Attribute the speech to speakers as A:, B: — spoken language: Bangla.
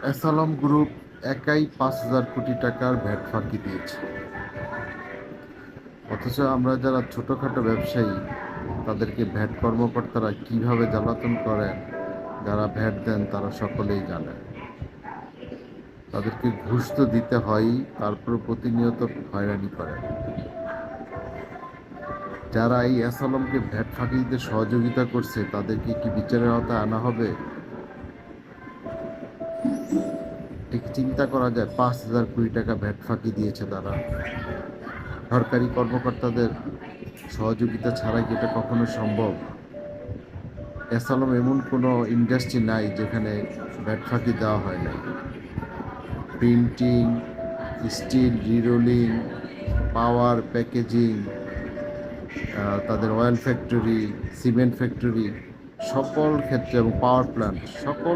A: এসালম গ্রুপ একাই ৫,০০০ কোটি টাকার ভ্যাট ফাঁকি দিয়েছে। অথচ আমরা যারা ছোটোখাটো ব্যবসায়ী, তাদেরকে ভ্যাট কর্মকর্তারা কিভাবে জ্বালাতন করেন, যারা ভ্যাট দেন তারা সকলেই জানেন। তাদেরকে ঘুষ তো দিতে হয়ই, তারপর প্রতিনিয়ত হয়রানি করেন। যারা এই এসালমকে ভ্যাট ফাঁকি দিতে সহযোগিতা করছে, তাদেরকে কি বিচারের আওতায় আনা হবে? ঠিক চিন্তা করা যায়, ৫,০০০ কোটি টাকা ভ্যাট ফাঁকি দিয়েছে তারা। সরকারি কর্মকর্তাদের সহযোগিতা ছাড়া কি এটা কখনো সম্ভব? এসালম এমন কোনো ইন্ডাস্ট্রি নাই যেখানে ভ্যাট ফাঁকি দেওয়া হয় নাই। প্রিন্টিং, স্টিল রিরোলিং, পাওয়ার প্যাকেজিং, তাদের অয়েল ফ্যাক্টরি, সিমেন্ট ফ্যাক্টরি, সকল ক্ষেত্রে এবং পাওয়ার প্ল্যান্ট সকল